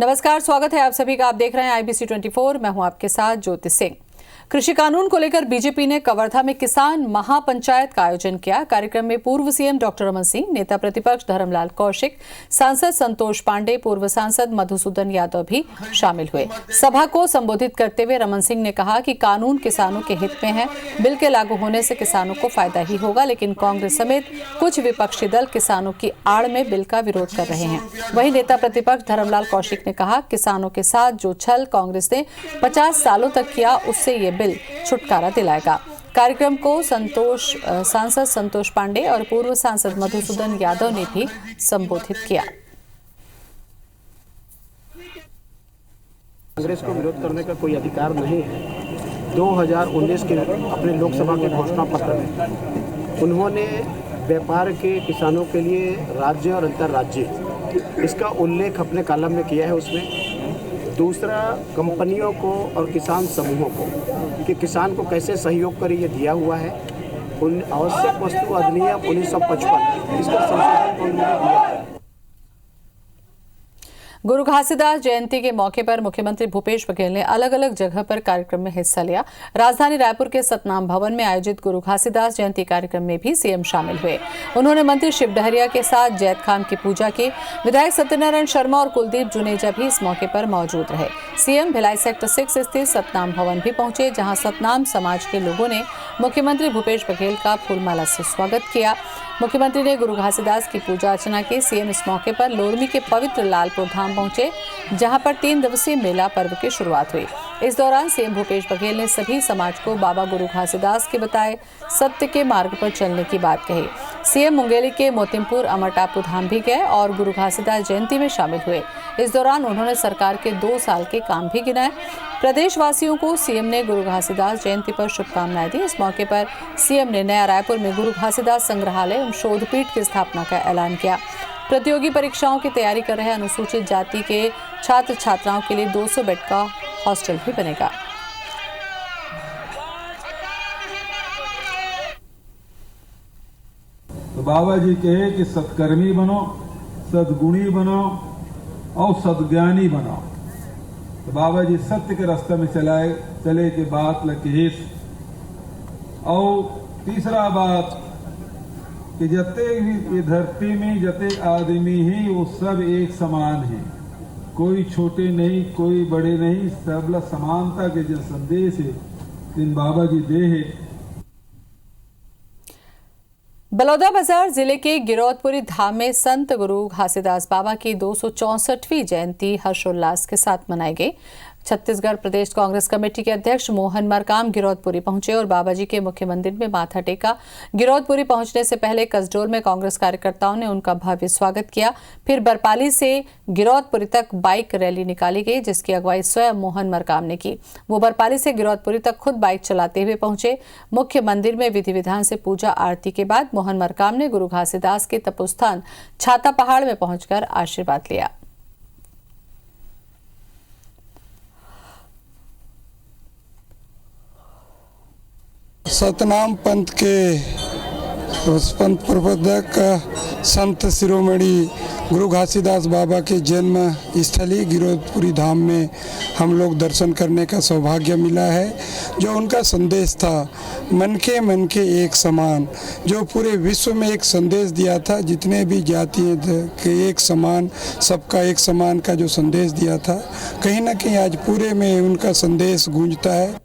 नमस्कार, स्वागत है आप सभी का। आप देख रहे हैं IBC 24। मैं हूं आपके साथ ज्योति सिंह। कृषि कानून को लेकर बीजेपी ने कवर्धा में किसान महापंचायत का आयोजन किया। कार्यक्रम में पूर्व सीएम डॉक्टर रमन सिंह, नेता प्रतिपक्ष धर्मलाल कौशिक, सांसद संतोष पांडे, पूर्व सांसद मधुसूदन यादव भी शामिल हुए। सभा को संबोधित करते हुए रमन सिंह ने कहा कि कानून किसानों के हित में है। बिल के लागू होने से किसानों को फायदा ही होगा, लेकिन कांग्रेस समेत कुछ विपक्षी दल किसानों की आड़ में बिल का विरोध कर रहे हैं। वहीं नेता प्रतिपक्ष धर्मलाल कौशिक ने कहा, किसानों के साथ जो छल कांग्रेस ने 50 सालों तक किया, उससे ये बिल छुटकारा दिलाएगा। कार्यक्रम को सांसद संतोष पांडे और पूर्व सांसद मधुसूदन यादव ने भी संबोधित किया। कांग्रेस को विरोध करने का कोई अधिकार नहीं है। 2019 के अपने लोकसभा के घोषणा पत्र में उन्होंने व्यापार के किसानों के लिए राज्य और अंतर्राज्यीय इसका उल्लेख अपने कॉलम में किया है। उसमें दूसरा, कंपनियों को और किसान समूहों को कि किसान को कैसे सहयोग करे, ये दिया हुआ है। उन आवश्यक वस्तु अधिनियम 1955 इसका संशोधन को उन्होंने दिया है। गुरु घासीदास जयंती के मौके पर मुख्यमंत्री भूपेश बघेल ने अलग अलग जगह पर कार्यक्रम में हिस्सा लिया। राजधानी रायपुर के सतनाम भवन में आयोजित गुरु घासीदास जयंती कार्यक्रम में भी सीएम शामिल हुए। उन्होंने मंत्री शिव डहरिया के साथ जैत खान की पूजा की। विधायक सत्यनारायण शर्मा और कुलदीप जुनेजा भी इस मौके पर मौजूद रहे। सीएम भिलाई सेक्टर 6 स्थित सतनाम भवन भी पहुंचे, जहां सतनाम समाज के लोगों ने मुख्यमंत्री भूपेश बघेल का फूलमाला से स्वागत किया। मुख्यमंत्री ने गुरु घासीदास की पूजा अर्चना की। सीएम इस मौके पर लोरमी के पवित्र लालपुर धाम पहुंचे, जहां पर 3 दिवसीय मेला पर्व की शुरुआत हुई। इस दौरान सीएम भूपेश बघेल ने सभी समाज को बाबा गुरु घासीदास के बताए सत्य के मार्ग पर चलने की बात कही। सीएम मुंगेली के मोतिमपुर अमर टापू धाम भी गए और गुरु घासीदास जयंती में शामिल हुए। इस दौरान उन्होंने सरकार के 2 साल के काम भी गिनाए। प्रदेशवासियों को सीएम ने गुरु घासीदास जयंती पर शुभकामनाएं दी। इस मौके पर सीएम ने नया रायपुर में गुरु घासीदास संग्रहालय एवं शोधपीठ की स्थापना का ऐलान किया। प्रतियोगी परीक्षाओं की तैयारी कर रहे अनुसूचित जाति के छात्र छात्राओं के लिए 200 बेड का हॉस्टल भी बनेगा। तो बाबा जी कहे कि सत्कर्मी बनो, सद्गुणी बनो और सद्ज्ञानी बनो। तो बाबा जी सत्य के रास्ते में चले के बात लकेश। और तीसरा बात कि जते भी ये धरती में जते आदमी ही वो सब एक समान है, कोई छोटे नहीं, कोई बड़े नहीं, सबला समानता के जो संदेश है इन बाबा जी दे है। बलौदाबाजार जिले के गिरौदपुरी धाम में संत गुरु घासीदास बाबा की 264वीं जयंती हर्षोल्लास के साथ मनाई गई। छत्तीसगढ़ प्रदेश कांग्रेस कमेटी के अध्यक्ष मोहन मरकाम गिरौदपुरी पहुंचे और बाबा जी के मुख्य मंदिर में माथा टेका। गिरौदपुरी पहुंचने से पहले कसडोल में कांग्रेस कार्यकर्ताओं ने उनका भव्य स्वागत किया। फिर बरपाली से गिरौदपुरी तक बाइक रैली निकाली गई, जिसकी अगुवाई स्वयं मोहन मरकाम ने की। वो बरपाली से गिरौदपुरी तक खुद बाइक चलाते हुए पहुंचे। मुख्य मंदिर में विधि विधान से पूजा आरती के बाद मोहन मरकाम ने गुरु घासीदास के तपोस्थान छाता पहाड़ में पहुंचकर आशीर्वाद लिया। सतनाम पंथ के पंथ प्रवर्तक संत शिरोमणि गुरु घासीदास बाबा के जन्म स्थली गिरौदपुरी धाम में हम लोग दर्शन करने का सौभाग्य मिला है। जो उनका संदेश था मन के एक समान, जो पूरे विश्व में एक संदेश दिया था, जितने भी जाति के एक समान, सबका एक समान का जो संदेश दिया था, कहीं ना कहीं आज पूरे में उनका संदेश गूंजता है।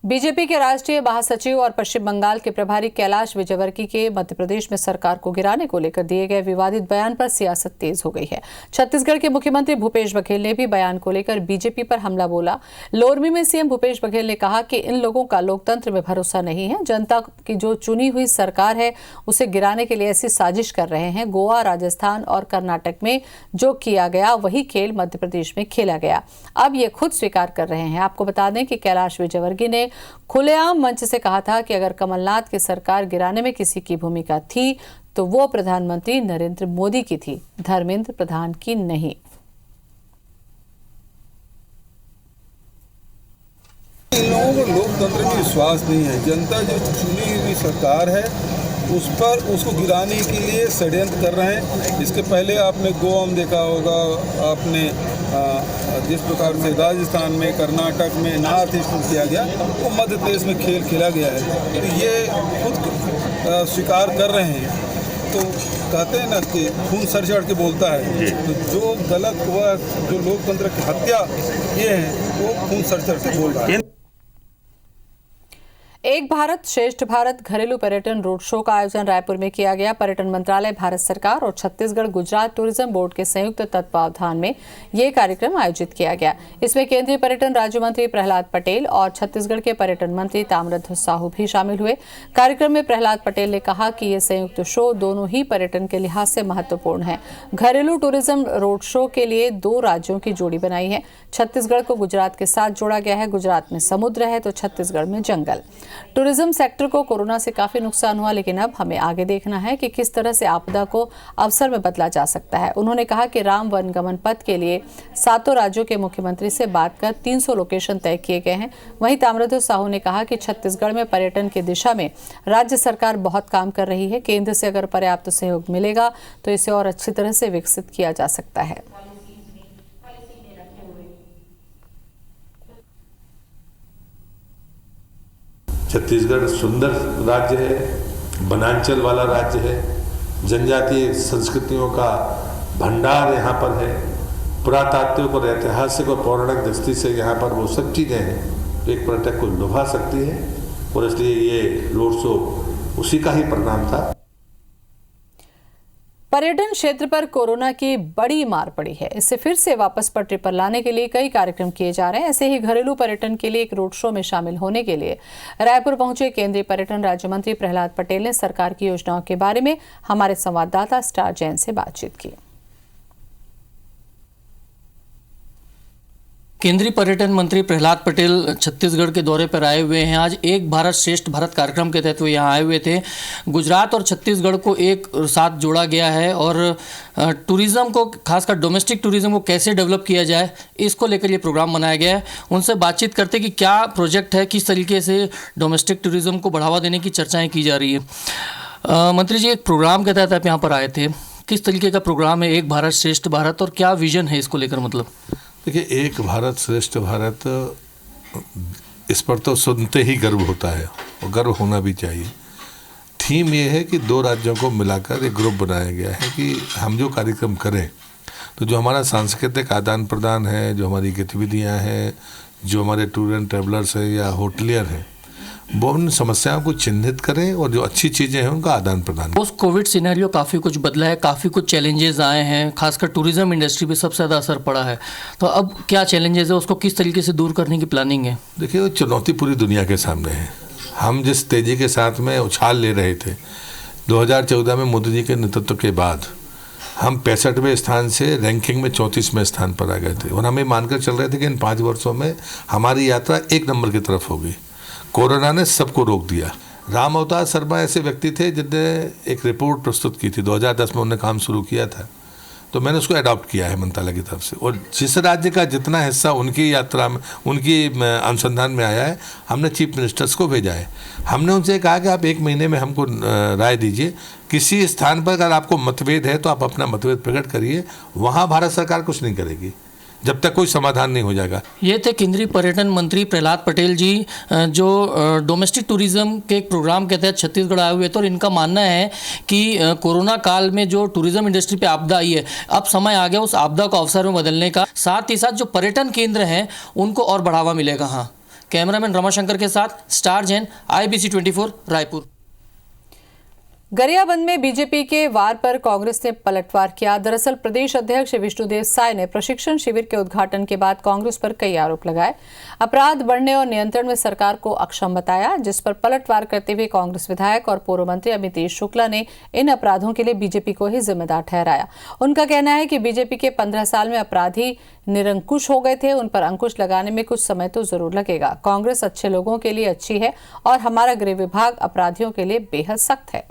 बीजेपी के राष्ट्रीय महासचिव और पश्चिम बंगाल के प्रभारी कैलाश विजयवर्गीय के मध्य प्रदेश में सरकार को गिराने को लेकर दिए गए विवादित बयान पर सियासत तेज हो गई है। छत्तीसगढ़ के मुख्यमंत्री भूपेश बघेल ने भी बयान को लेकर बीजेपी पर हमला बोला। लोरमी में सीएम भूपेश बघेल ने कहा कि इन लोगों का लोकतंत्र में भरोसा नहीं है। जनता की जो चुनी हुई सरकार है उसे गिराने के लिए ऐसी साजिश कर रहे हैं। गोवा, राजस्थान और कर्नाटक में जो किया गया वही खेल मध्य प्रदेश में खेला गया। अब ये खुद स्वीकार कर रहे हैं। आपको बता दें कि कैलाश विजयवर्गीय ने खुलेआम मंच से कहा था कि अगर कमलनाथ की सरकार गिराने में किसी की भूमिका थी तो वो प्रधानमंत्री नरेंद्र मोदी की थी, धर्मेंद्र प्रधान की नहीं। इन लोगों को लोकतंत्र में विश्वास नहीं है। जनता जो चुनी हुई सरकार है उस पर उसको गिराने के लिए षड्यंत्र कर रहे हैं। इसके पहले आपने गोवा देखा होगा, आपने जिस प्रकार से राजस्थान में, कर्नाटक में नॉर्थ ईस्ट में किया गया, वो मध्य प्रदेश में खेल खेला गया है। तो ये खुद स्वीकार कर रहे हैं। तो कहते हैं ना कि खून सर चढ़ के बोलता है, तो जो गलत हुआ, जो लोकतंत्र की हत्या ये है, वो खून सर चढ़ के बोल रहा है। एक भारत श्रेष्ठ भारत घरेलू पर्यटन रोड शो का आयोजन रायपुर में किया गया। पर्यटन मंत्रालय, भारत सरकार और छत्तीसगढ़ गुजरात टूरिज्म बोर्ड के संयुक्त तत्वावधान में ये कार्यक्रम आयोजित किया गया। इसमें केंद्रीय पर्यटन राज्य मंत्री प्रहलाद पटेल और छत्तीसगढ़ के पर्यटन मंत्री ताम्रध्वज साहू भी शामिल हुए। कार्यक्रम में प्रहलाद पटेल ने कहा कि ये संयुक्त शो दोनों ही पर्यटन के लिहाज से महत्वपूर्ण है। घरेलू टूरिज्म रोड शो के लिए 2 राज्यों की जोड़ी बनाई है। छत्तीसगढ़ को गुजरात के साथ जोड़ा गया है। गुजरात में समुद्र है तो छत्तीसगढ़ में जंगल। टूरिज्म सेक्टर को कोरोना से काफी नुकसान हुआ, लेकिन अब हमें आगे देखना है कि किस तरह से आपदा को अवसर में बदला जा सकता है। उन्होंने कहा कि राम वन गमन पथ के लिए 7 राज्यों के मुख्यमंत्री से बात कर 300 लोकेशन तय किए गए हैं। वहीं ताम्रध्वज साहू ने कहा कि छत्तीसगढ़ में पर्यटन की दिशा में राज्य सरकार बहुत काम कर रही है। केंद्र से अगर पर्याप्त सहयोग मिलेगा तो इसे और अच्छी तरह से विकसित किया जा सकता है। छत्तीसगढ़ सुंदर राज्य है, वनांचल वाला राज्य है, जनजातीय संस्कृतियों का भंडार यहाँ पर है, पुरातात्विक और ऐतिहासिक और पौराणिक दृष्टि से यहाँ पर वो सब चीज़ें हैं जो एक पर्यटक को लुभा सकती है, और इसलिए ये रोड शो उसी का ही परिणाम था। पर्यटन क्षेत्र पर कोरोना की बड़ी मार पड़ी है। इससे फिर से वापस पटरी पर लाने के लिए कई कार्यक्रम किए जा रहे हैं। ऐसे ही घरेलू पर्यटन के लिए एक रोड शो में शामिल होने के लिए रायपुर पहुंचे केंद्रीय पर्यटन राज्य मंत्री प्रहलाद पटेल ने सरकार की योजनाओं के बारे में हमारे संवाददाता स्टार जैन से बातचीत की। केंद्रीय पर्यटन मंत्री प्रहलाद पटेल छत्तीसगढ़ के दौरे पर आए हुए हैं। आज एक भारत श्रेष्ठ भारत कार्यक्रम के तहत वो यहाँ आए हुए थे। गुजरात और छत्तीसगढ़ को एक साथ जोड़ा गया है और टूरिज़्म को, खासकर डोमेस्टिक टूरिज़्म को कैसे डेवलप किया जाए, इसको लेकर ये प्रोग्राम बनाया गया है। उनसे बातचीत करते कि क्या प्रोजेक्ट है, किस तरीके से डोमेस्टिक टूरिज़्म को बढ़ावा देने की चर्चाएँ की जा रही है। मंत्री जी, एक प्रोग्राम के तहत आप यहाँ पर आए थे, किस तरीके का प्रोग्राम है एक भारत श्रेष्ठ भारत और क्या विजन है इसको लेकर? मतलब देखिए, एक भारत श्रेष्ठ भारत, इस पर तो सुनते ही गर्व होता है और गर्व होना भी चाहिए। थीम ये है कि 2 राज्यों को मिलाकर एक ग्रुप बनाया गया है कि हम जो कार्यक्रम करें तो जो हमारा सांस्कृतिक आदान प्रदान है, जो हमारी गतिविधियां हैं, जो हमारे टूर एंड ट्रैवलर्स हैं या होटलियर हैं, वो उन समस्याओं को चिन्हित करें और जो अच्छी चीज़ें हैं उनका आदान प्रदान। पोस्ट कोविड सिनेरियो काफ़ी कुछ बदला है, काफ़ी कुछ चैलेंजेस आए हैं, खासकर टूरिज्म इंडस्ट्री पे सबसे ज़्यादा असर पड़ा है। तो अब क्या चैलेंजेस है, उसको किस तरीके से दूर करने की प्लानिंग है? देखिए, वो चुनौती पूरी दुनिया के सामने है। हम जिस तेज़ी के साथ में उछाल ले रहे थे 2014 में मोदी जी के नेतृत्व के बाद, हम 65वें स्थान से रैंकिंग में 34वें स्थान पर आ गए थे और हम ये मानकर चल रहे थे कि इन 5 वर्षों में हमारी यात्रा 1 नंबर की तरफ होगी। कोरोना ने सबको रोक दिया। राम अवतार शर्मा ऐसे व्यक्ति थे जिनने एक रिपोर्ट प्रस्तुत की थी, 2010 में उन्होंने काम शुरू किया था, तो मैंने उसको अडॉप्ट किया है मंत्रालय की तरफ से। और जिस राज्य का जितना हिस्सा उनकी यात्रा में, उनकी अनुसंधान में आया है, हमने चीफ मिनिस्टर्स को भेजा है। हमने उनसे कहा कि आप 1 महीने में हमको राय दीजिए, किसी स्थान पर अगर आपको मतभेद है तो आप अपना मतभेद प्रकट करिए, वहाँ भारत सरकार कुछ नहीं करेगी जब तक कोई समाधान नहीं हो जाएगा। ये थे केंद्रीय पर्यटन मंत्री प्रहलाद पटेल जी, जो डोमेस्टिक टूरिज्म के एक प्रोग्राम के तहत छत्तीसगढ़ आए हुए थे। और इनका मानना है कि कोरोना काल में जो टूरिज्म इंडस्ट्री पे आपदा आई है, अब समय आ गया उस आपदा को अवसर में बदलने का। साथ ही साथ जो पर्यटन केंद्र हैं उनको और बढ़ावा मिलेगा। हाँ, कैमरामैन रमाशंकर के साथ स्टार जैन, IBC 24 रायपुर। गरियाबंद में बीजेपी के वार पर कांग्रेस ने पलटवार किया। दरअसल प्रदेश अध्यक्ष विष्णुदेव साय ने प्रशिक्षण शिविर के उद्घाटन के बाद कांग्रेस पर कई आरोप लगाए। अपराध बढ़ने और नियंत्रण में सरकार को अक्षम बताया, जिस पर पलटवार करते हुए कांग्रेस विधायक और पूर्व मंत्री अमितेश शुक्ला ने इन अपराधों के लिए बीजेपी को ही जिम्मेदार ठहराया। उनका कहना है कि बीजेपी के 15 साल में अपराधी निरंकुश हो गए थे, उन पर अंकुश लगाने में कुछ समय तो जरूर लगेगा। कांग्रेस अच्छे लोगों के लिए अच्छी है और हमारा गृह विभाग अपराधियों के लिए बेहद सख्त है।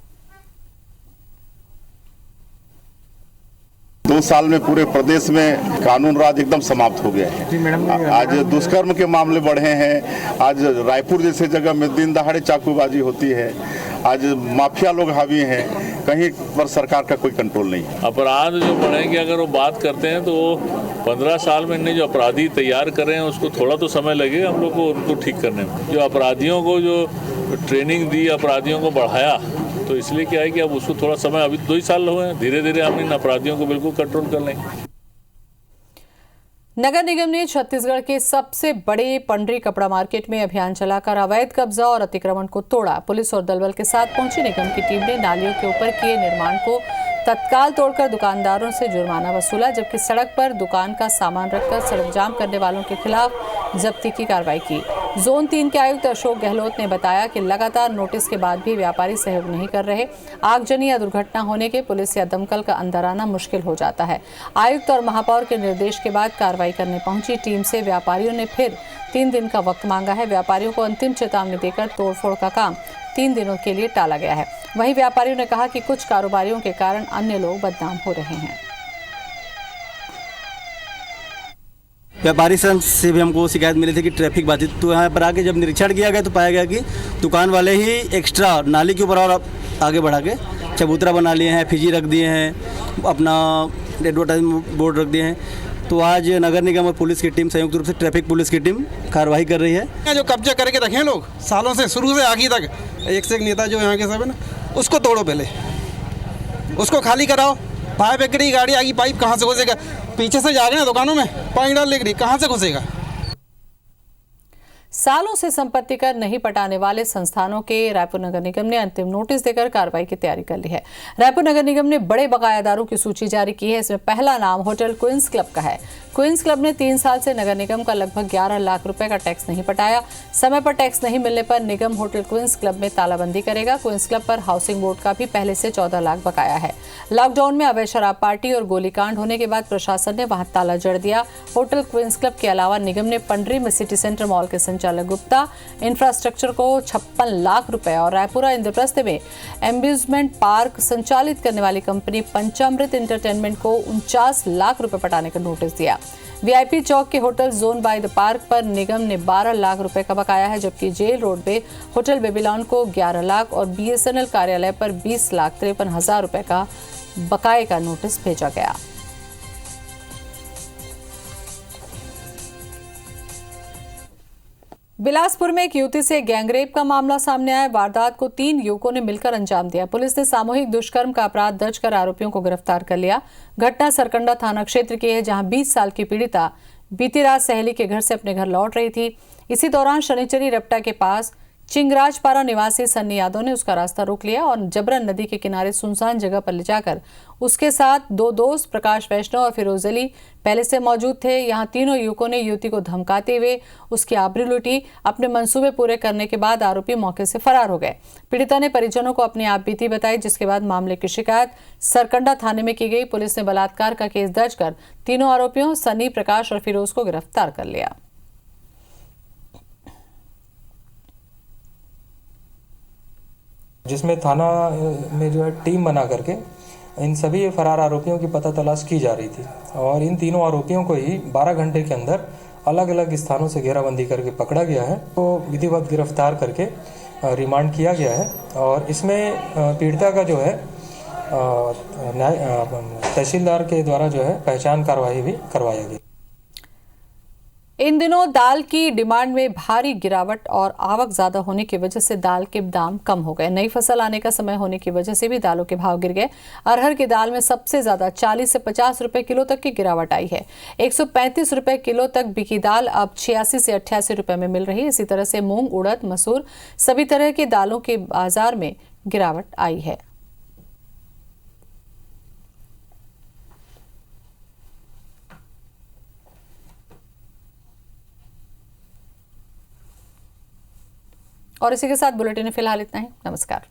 2 साल में पूरे प्रदेश में कानून राज एकदम समाप्त हो गया है। आज दुष्कर्म के मामले बढ़े हैं, आज रायपुर जैसे जगह में दिन दहाड़े चाकूबाजी होती है, आज माफिया लोग हावी हैं, कहीं पर सरकार का कोई कंट्रोल नहीं। अपराध जो बढ़ेंगे, अगर वो बात करते हैं तो वो 15 साल में इन्हें जो अपराधी तैयार कर रहे हैं उसको थोड़ा तो समय लगेगा हम लोग को उनको ठीक करने में। जो अपराधियों को जो ट्रेनिंग दी, अपराधियों को बढ़ाया, तो इसलिए क्या है कि अब उसको थोड़ा समय, अभी 2 ही साल हुए हैं, धीरे धीरे हम इन अपराधियों को बिल्कुल कंट्रोल कर लेंगे। नगर निगम ने छत्तीसगढ़ के सबसे बड़े पंडरी कपड़ा मार्केट में अभियान चलाकर अवैध कब्जा और अतिक्रमण को तोड़ा। पुलिस और दलबल के साथ पहुंची निगम की टीम ने नालियों के ऊपर किए निर्माण को तत्काल तोड़कर दुकानदारों से जुर्माना वसूला, जबकि सड़क पर दुकान का सामान रखकर सड़क जाम करने वालों के खिलाफ जब्ती की कार्रवाई की। जोन 3 के आयुक्त अशोक गहलोत ने बताया कि लगातार नोटिस के बाद भी व्यापारी सहयोग नहीं कर रहे। आगजनी या दुर्घटना होने के पुलिस या दमकल का अंदर आना मुश्किल हो जाता है। आयुक्त और महापौर के निर्देश के बाद कार्रवाई करने पहुंची टीम से व्यापारियों ने फिर 3 दिन का वक्त मांगा है। व्यापारियों को अंतिम चेतावनी देकर तोड़फोड़ का काम 3 दिनों के लिए टाला गया है। वहीं व्यापारियों ने कहा कि कुछ कारोबारियों के कारण अन्य लोग बदनाम हो रहे हैं। व्यापारी संघ से भी हमको शिकायत मिली थी कि ट्रैफिक बाधित, तो यहाँ पर आके जब निरीक्षण किया गया तो पाया गया कि दुकान वाले ही एक्स्ट्रा नाली के ऊपर और आगे बढ़ा के चबूतरा बना लिए हैं, फिजी रख दिए हैं, अपना एडवर्टाइजमेंट बोर्ड रख दिए हैं। तो आज नगर निगम और पुलिस की टीम, संयुक्त रूप से ट्रैफिक पुलिस की टीम कार्रवाई कर रही है। जो कब्जा करके रखे हैं लोग सालों से, शुरू से आगे तक, एक से एक नेता जो यहाँ के सब है ना, उसको तोड़ो, पहले उसको खाली कराओ। फायर ब्रिगेड की गाड़ी आगी, पाइप कहाँ से घुसेगा? पीछे से जा रहे हैं दुकानों में, पानी डाल लेगी, कहाँ से घुसेगा? सालों से संपत्ति कर नहीं पटाने वाले संस्थानों के रायपुर नगर निगम ने अंतिम नोटिस देकर कार्रवाई की तैयारी कर ली है। रायपुर नगर निगम ने बड़े बकायादारों की सूची जारी की है। इसमें पहला नाम होटल क्वींस क्लब का है। क्वींस क्लब ने 3 साल से नगर निगम का लगभग 11 लाख रुपए का टैक्स नहीं पटाया। समय पर टैक्स नहीं मिलने पर निगम होटल क्वींस क्लब में तालाबंदी करेगा। क्वींस क्लब पर हाउसिंग बोर्ड का भी पहले से 14 लाख बकाया है। लॉकडाउन में अवैध शराब पार्टी और गोलीकांड होने के बाद प्रशासन ने वहां ताला जड़ दिया। होटल क्वींस क्लब के अलावा निगम ने पंडरी में सिटी सेंटर मॉल के संचालक गुप्ता इंफ्रास्ट्रक्चर को 56 लाख रुपए और रायपुरा इंद्रप्रस्थ में एम्यूजमेंट पार्क संचालित करने वाली कंपनी पंचामृत एंटरटेनमेंट को 49 लाख रुपए पटाने का नोटिस दिया। वीआईपी चौक के hotel zone by the park पर निगम ने 12 लाख रुपए का बकाया है, जबकि जेल रोड पे होटल बेबीलोन को 11 लाख और बीएसएनएल कार्यालय पर 20,53,000 रुपए का बकाये का नोटिस भेजा गया। बिलासपुर में एक युवती से गैंगरेप का मामला सामने आया। वारदात को 3 युवकों ने मिलकर अंजाम दिया। पुलिस ने सामूहिक दुष्कर्म का अपराध दर्ज कर आरोपियों को गिरफ्तार कर लिया। घटना सरकंडा थाना क्षेत्र की है, जहां 20 साल की पीड़िता बीती रात सहेली के घर से अपने घर लौट रही थी। इसी दौरान शनिचरी रपटा के पास चिंगराजपारा निवासी सन्नी यादव ने उसका रास्ता रोक लिया और जबरन नदी के किनारे सुनसान जगह पर ले जाकर उसके साथ 2 दोस्त प्रकाश वैष्णव और फिरोज अली पहले से मौजूद थे। यहां तीनों युवकों ने युवती को धमकाते हुए उसकी आबरू लूटी। अपने मंसूबे पूरे करने के बाद आरोपी मौके से फरार हो गए। पीड़िता ने परिजनों को अपनी आप बीती बताई, जिसके बाद मामले की शिकायत सरकंडा थाने में की गई। पुलिस ने बलात्कार का केस दर्ज कर तीनों आरोपियों सन्नी, प्रकाश और फिरोज को गिरफ्तार कर लिया। जिसमें थाना में जो है टीम बना करके इन सभी फरार आरोपियों की पता तलाश की जा रही थी और इन तीनों आरोपियों को ही 12 घंटे के अंदर अलग अलग स्थानों से घेराबंदी करके पकड़ा गया है। तो विधिवत गिरफ्तार करके रिमांड किया गया है और इसमें पीड़िता का जो है तहसीलदार के द्वारा जो है पहचान कार्रवाई भी करवाया गया। इन दिनों दाल की डिमांड में भारी गिरावट और आवक ज्यादा होने की वजह से दाल के दाम कम हो गए। नई फसल आने का समय होने की वजह से भी दालों के भाव गिर गए। अरहर की दाल में सबसे ज्यादा 40 से 50 रुपए किलो तक की गिरावट आई है। 135 रुपए किलो तक बिकी दाल अब 86 से 88 रुपए में मिल रही है। इसी तरह से मूंग, उड़द, मसूर सभी तरह की दालों के बाजार में गिरावट आई है। और इसी के साथ बुलेटिन में फिलहाल इतना ही। नमस्कार।